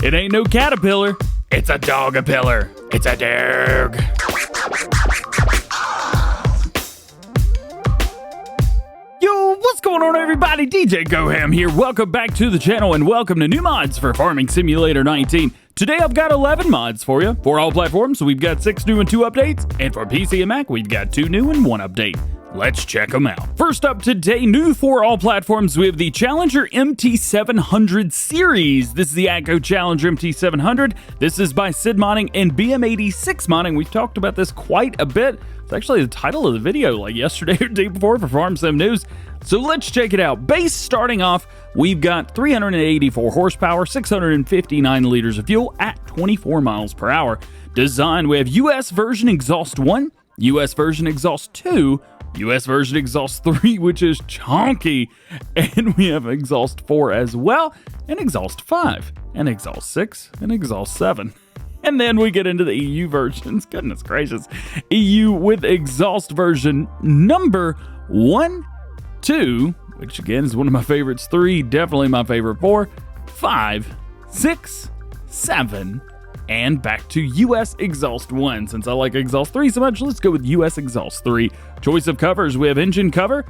It ain't no caterpillar, it's a dog-a-pillar. It's a dog. Yo, what's going on, everybody? DjGoHam here. Welcome back to the channel and welcome to new mods for Farming Simulator 19. Today I've got 11 mods for you. For all platforms, we've got 6 new and 2 updates. And for PC and Mac, we've got 2 new and 1 update. Let's check them out. First up today, new for all platforms, we have the Challenger MT700 series. This is the ATCO Challenger MT700. This is by Sid Modding and BM86 Modding. We've talked about this quite a bit. It's actually the title of the video like yesterday or the day before for Farm Sim News. So let's check it out. Base starting off, we've got 384 horsepower, 659 liters of fuel at 24 miles per hour. Design, we have US version exhaust 1, US version exhaust 2, US version exhaust 3, which is chunky, and we have exhaust 4 as well, and exhaust 5, and exhaust 6, and exhaust 7. And then we get into the EU versions. Goodness gracious. EU with exhaust version number 1, 2, which again is one of my favorites, 3, definitely my favorite, 4, 5, 6, 7, and back to US exhaust 1. Since I like exhaust 3 so much, let's go with US exhaust 3. Choice of covers, we have engine cover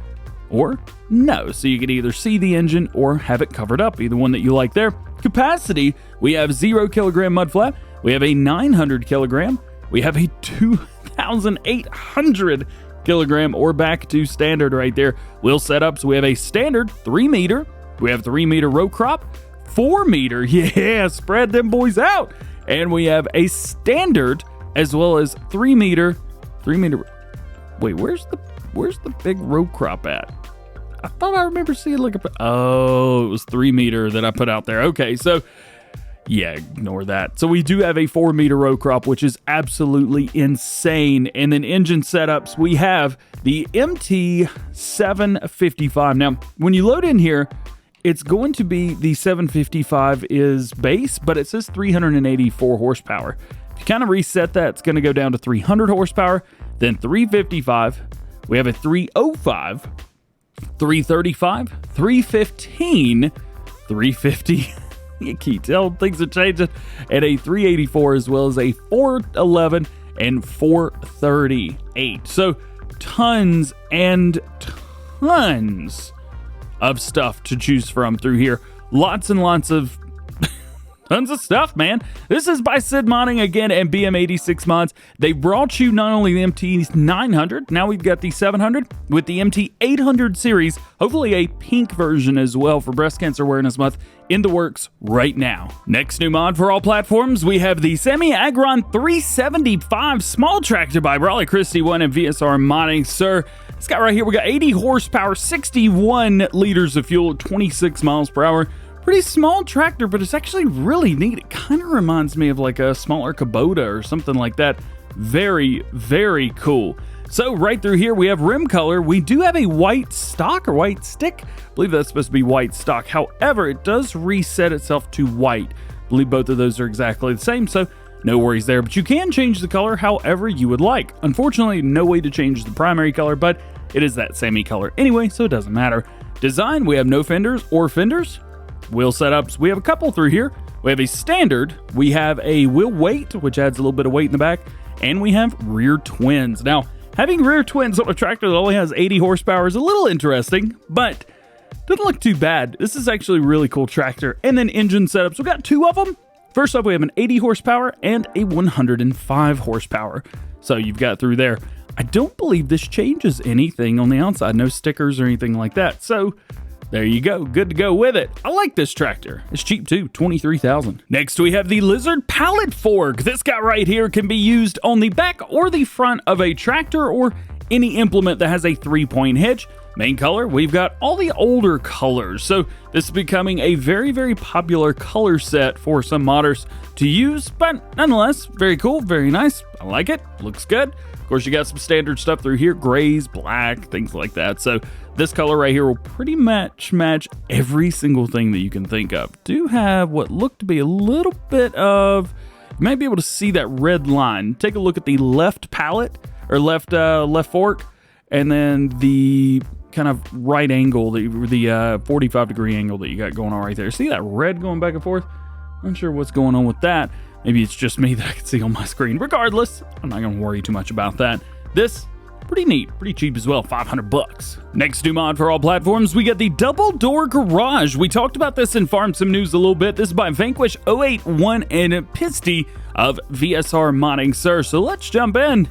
or no. So you can either see the engine or have it covered up, either one that you like there. Capacity, we have 0 kilogram mud flap. We have a 900 kilogram. We have a 2,800 kilogram or back to standard right there. Wheel setups, we have a standard 3 meter. We have 3 meter row crop, 4 meter. Yeah, spread them boys out. And we have a standard as well as 3 meter. Wait, where's the big row crop at? I thought I remember seeing like it was 3 meter that I put out there. Okay, so yeah, ignore that. So we do have a 4 meter row crop, which is absolutely insane. And then engine setups, we have the MT755. Now, when you load in here, it's going to be the 755 is base, but it says 384 horsepower. If you kind of reset that, it's going to go down to 300 horsepower, then 355. We have a 305, 335, 315, 350. You can't tell things are changing. And a 384 as well as a 411 and 438. So tons and tons of stuff to choose from through here. Lots and lots of tons of stuff, man. This is by Sid Modding again and BM86 Mods. They brought you not only the MT900, now we've got the 700 with the MT800 series, hopefully a pink version as well for Breast Cancer Awareness Month in the works right now. Next new mod for all platforms, we have the Semi-Agron 375 small tractor by Brawley Christie 1 and VSR Modding. Sir, this guy right here, we got 80 horsepower, 61 liters of fuel, 26 miles per hour. Pretty small tractor, but it's actually really neat. It kind of reminds me of like a smaller Kubota or something like that. Very, very cool. So right through here, we have rim color. We do have a white stock or white stick. I believe that's supposed to be white stock. However, it does reset itself to white. I believe both of those are exactly the same, so no worries there. But you can change the color however you would like. Unfortunately, no way to change the primary color, but it is that samey color anyway, so it doesn't matter. Design, we have no fenders or fenders. Wheel setups, we have a couple through here. We have a standard, we have a wheel weight, which adds a little bit of weight in the back, and we have rear twins. Now, having rear twins on a tractor that only has 80 horsepower is a little interesting, but doesn't look too bad. This is actually a really cool tractor. And then engine setups, we've got 2 of them. First up, we have an 80 horsepower and a 105 horsepower. So you've got through there. I don't believe this changes anything on the outside, no stickers or anything like that. So there you go, good to go with it. I like this tractor. It's cheap too, $23,000. Next we have the Lizard Pallet Fork. This guy right here can be used on the back or the front of a tractor or any implement that has a 3-point hitch. Main color, we've got all the older colors. So this is becoming a very, very popular color set for some modders to use, but nonetheless, very cool, very nice. I like it, looks good. Of course, you got some standard stuff through here, grays, black, things like that. So this color right here will pretty much match every single thing that you can think of. Do have what look to be a little bit of, you might be able to see that red line. Take a look at the left pallet or left fork, and then the kind of right angle, the 45 degree angle that you got going on right there. See that red going back and forth? Not sure what's going on with that. Maybe it's just me that I can see on my screen. Regardless, I'm not going to worry too much about that. This, pretty neat, pretty cheap as well, 500 bucks. Next new mod for all platforms, we got the double door garage. We talked about this in Farm Sim News a little bit. This is by Vanquish 081 and Pisty of VSR Modding Sir. So let's jump in.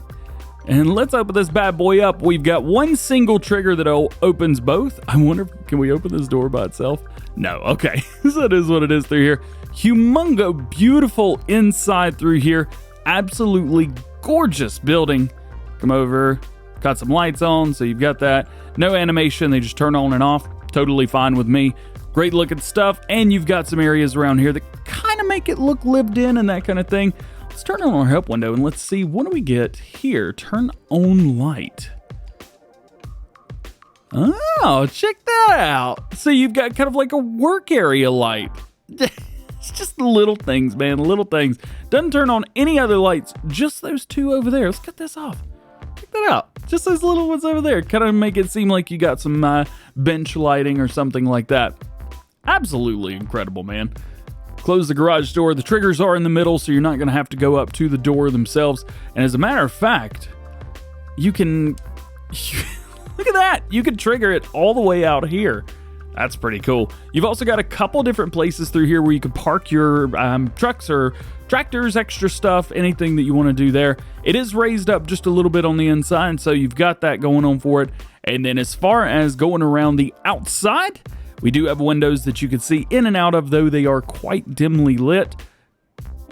And let's open this bad boy up. We've got one single trigger that opens both. I wonder, can we open this door by itself? No, okay. So that is what it is through here. Humongo, beautiful inside through here. Absolutely gorgeous building. Come over, got some lights on, so you've got that. No animation, they just turn on and off. Totally fine with me. Great looking stuff, and you've got some areas around here that kind of make it look lived in and that kind of thing. Let's turn on our help window and let's see, what do we get here? Turn on light. Oh, check that out. So you've got kind of like a work area light. It's just the little things, man, little things. Doesn't turn on any other lights, just those two over there. Let's cut this off. Check that out. Just those little ones over there. Kind of make it seem like you got some bench lighting or something like that. Absolutely incredible, man. Close the garage door. The triggers are in the middle, so you're not going to have to go up to the door themselves. And as a matter of fact, you can... look at that. You can trigger it all the way out here. That's pretty cool. You've also got a couple different places through here where you can park your trucks or tractors, extra stuff, anything that you want to do there. It is raised up just a little bit on the inside, so you've got that going on for it. And then as far as going around the outside, we do have windows that you can see in and out of, though they are quite dimly lit.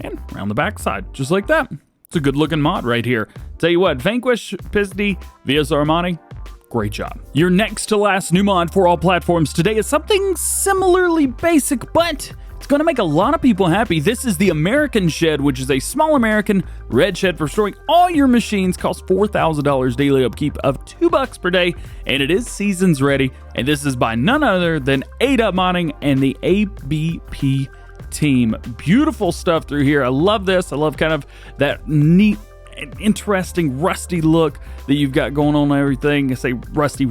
And around the backside, just like that. It's a good looking mod right here. Tell you what, Vanquish, Pisty, VSR Modding, great job. Your next to last new mod for all platforms today is something similarly basic, but it's going to make a lot of people happy. This is the American Shed, which is a small American red shed for storing all your machines. Costs $4,000 daily upkeep of $2 per day, and it is seasons ready. And this is by none other than ADUP Modding and the ABP team. Beautiful stuff through here. I love this. I love kind of that neat, interesting rusty look that you've got going on everything. I say rustic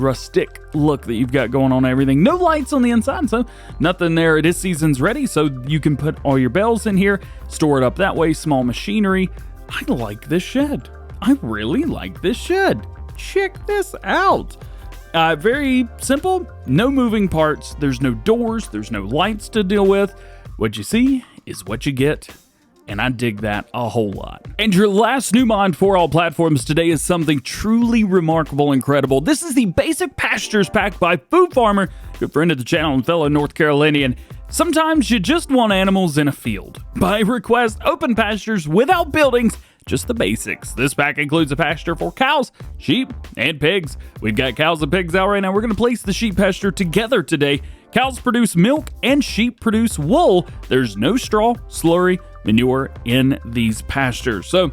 look that you've got going on everything. No lights on the inside, so nothing there. It is seasons ready, so you can put all your bells in here, store it up that way. Small machinery. I like this shed. I really like this shed. Check this out. Very simple, no moving parts. There's no doors, there's no lights to deal with. What you see is what you get. And I dig that a whole lot. And your last new mod for all platforms today is something truly remarkable and incredible. This is the Basic Pastures Pack by Food Farmer, good friend of the channel and fellow North Carolinian. Sometimes you just want animals in a field. By request, open pastures without buildings, just the basics. This pack includes a pasture for cows, sheep, and pigs. We've got cows and pigs out right now. We're going to place the sheep pasture together today. Cows produce milk and sheep produce wool. There's no straw, slurry, manure in these pastures. So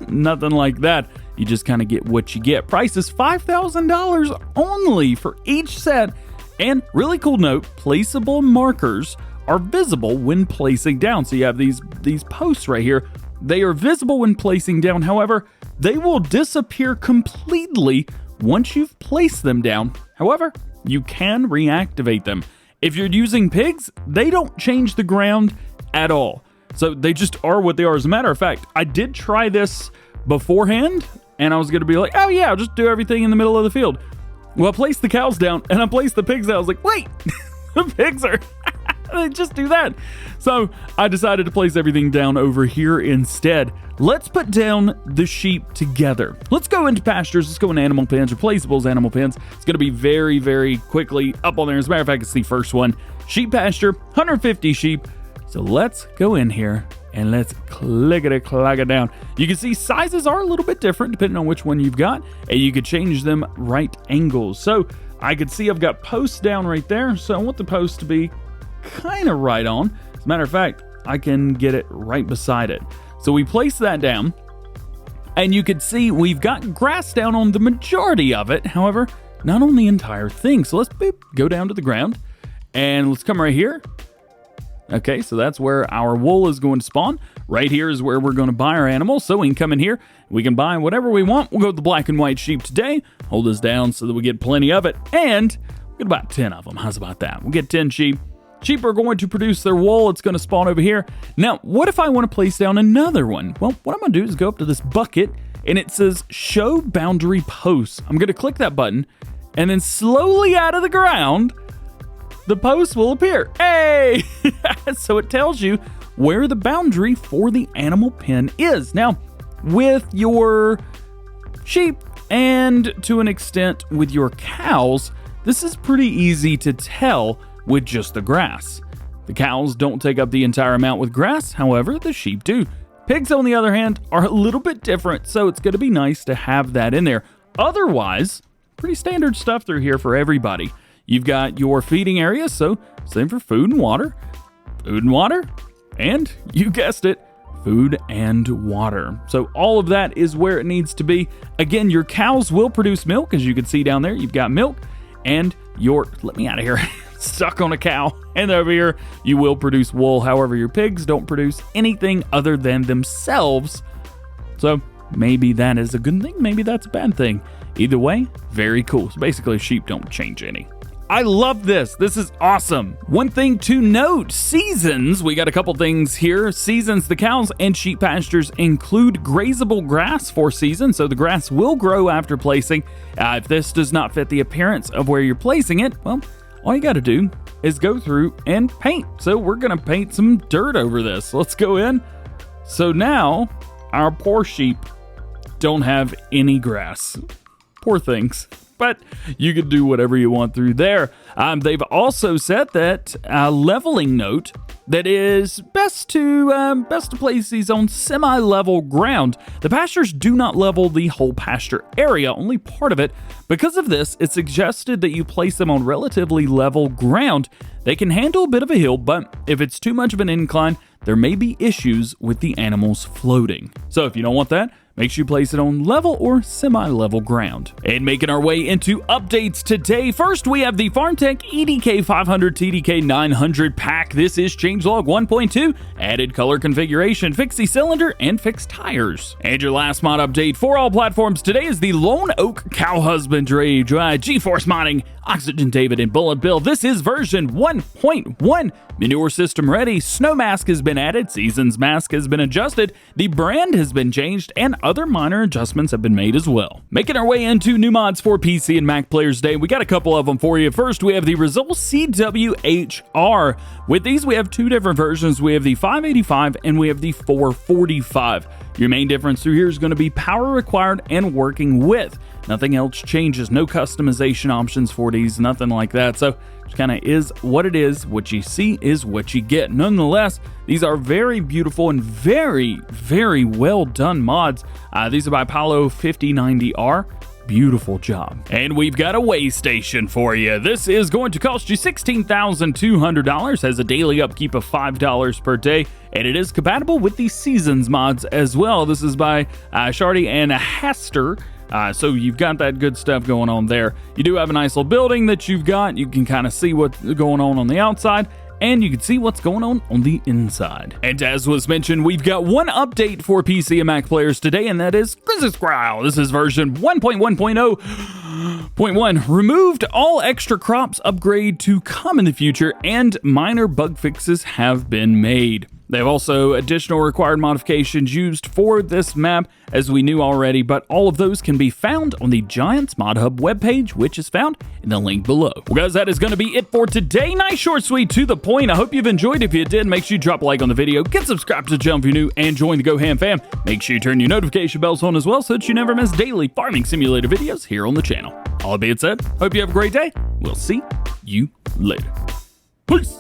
nothing like that. You just kind of get what you get. Price is $5,000 only for each set. And really cool note, placeable markers are visible when placing down. So you have these posts right here. They are visible when placing down. However, they will disappear completely once you've placed them down. However, you can reactivate them. If you're using pigs, they don't change the ground at all. So they just are what they are. As a matter of fact, I did try this beforehand, and I was going to be like, oh yeah, I'll just do everything in the middle of the field. Well, I placed the cows down, and I placed the pigs down. I was like, wait, the pigs are... they just do that. So I decided to place everything down over here instead. Let's put down the sheep together. Let's go into pastures. Let's go into animal pens, replaceables animal pens. It's going to be very, very quickly up on there. As a matter of fact, it's the first one. Sheep pasture, 150 sheep. So let's go in here and let's click it down. You can see sizes are a little bit different depending on which one you've got, and you could change them right angles. So I could see I've got posts down right there. So I want the post to be kind of right on. As a matter of fact, I can get it right beside it. So we place that down, and you can see we've got grass down on the majority of it. However, not on the entire thing. So let's go down to the ground, and let's come right here. Okay, so that's where our wool is going to spawn. Right here is where we're going to buy our animals. So we can come in here, we can buy whatever we want. We'll go with the black and white sheep today. Hold this down so that we get plenty of it, and we'll get about 10 of them. How's about that? We'll get 10 sheep. Sheep are going to produce their wool. It's going to spawn over here. Now, what if I want to place down another one? Well, what I'm going to do is go up to this bucket, and it says Show Boundary Posts. I'm going to click that button, and then slowly out of the ground, the post will appear. Hey! So it tells you where the boundary for the animal pen is. Now, with your sheep and to an extent with your cows, this is pretty easy to tell with just the grass. The cows don't take up the entire amount with grass, however, the sheep do. Pigs, on the other hand, are a little bit different, so it's going to be nice to have that in there. Otherwise, pretty standard stuff through here for everybody. You've got your feeding area, so same for food and water, and you guessed it, food and water. So all of that is where it needs to be. Again, your cows will produce milk, as you can see down there. You've got milk, and let me out of here, stuck on a cow. And over here, you will produce wool. However, your pigs don't produce anything other than themselves. So maybe that is a good thing, maybe that's a bad thing. Either way, very cool. So basically, sheep don't change any. I love this. This is awesome. One thing to note, seasons. We got a couple things here. Seasons, the cows and sheep pastures include grazable grass for seasons, so the grass will grow after placing. If this does not fit the appearance of where you're placing it, well, all you got to do is go through and paint. So we're going to paint some dirt over this. Let's go in. So now our poor sheep don't have any grass. Poor things. But you can do whatever you want through there. They've also said that leveling note that is best to place these on semi-level ground. The pastures do not level the whole pasture area, only part of it. Because of this, it's suggested that you place them on relatively level ground. They can handle a bit of a hill, but if it's too much of an incline, there may be issues with the animals floating. So if you don't want that, make sure you place it on level or semi-level ground. And making our way into updates today, first we have the Farmtech EDK 500 TDK 900 pack. This is changelog 1.2, added color configuration, fix the cylinder, and fix tires. And your last mod update for all platforms today is the Lone Oak Cow Husbandry, GeForce modding, Oxygen David, and Bullet Bill. This is version 1.1. Manure system ready, snow mask has been added, seasons mask has been adjusted, the brand has been changed, and other minor adjustments have been made as well. Making our way into new mods for PC and Mac players today, we got a couple of them for you. First, we have the Razol CWHR. With these, we have two different versions. We have the 585 and we have the 445. Your main difference through here is going to be power required and working with. Nothing else changes, no customization options for these, nothing like that. So it kind of is what it is. What you see is what you get. Nonetheless, these are very beautiful and very, very well done mods. These are by Pallet 5090R. Beautiful job. And we've got a weigh station for you. This is going to cost you $16,200, has a daily upkeep of $5 per day, and it is compatible with the Seasons mods as well. This is by Shardy and Haster. So you've got that good stuff going on there. You do have a nice little building that you've got. You can kind of see what's going on the outside, and you can see what's going on the inside. And as was mentioned, we've got one update for PC and Mac players today, and that is Skrzyszów. This is version 1.1.0.1. Removed all extra crops, upgrade to come in the future, and minor bug fixes have been made. They have also additional required modifications used for this map, as we knew already, but all of those can be found on the Giants Mod Hub webpage, which is found in the link below. Well, guys, that is going to be it for today. Nice, short, sweet, to the point. I hope you've enjoyed. If you did, make sure you drop a like on the video, get subscribed to the channel if you're new, and join the GoHam fam. Make sure you turn your notification bells on as well so that you never miss daily farming simulator videos here on the channel. All that being said, hope you have a great day. We'll see you later. Peace.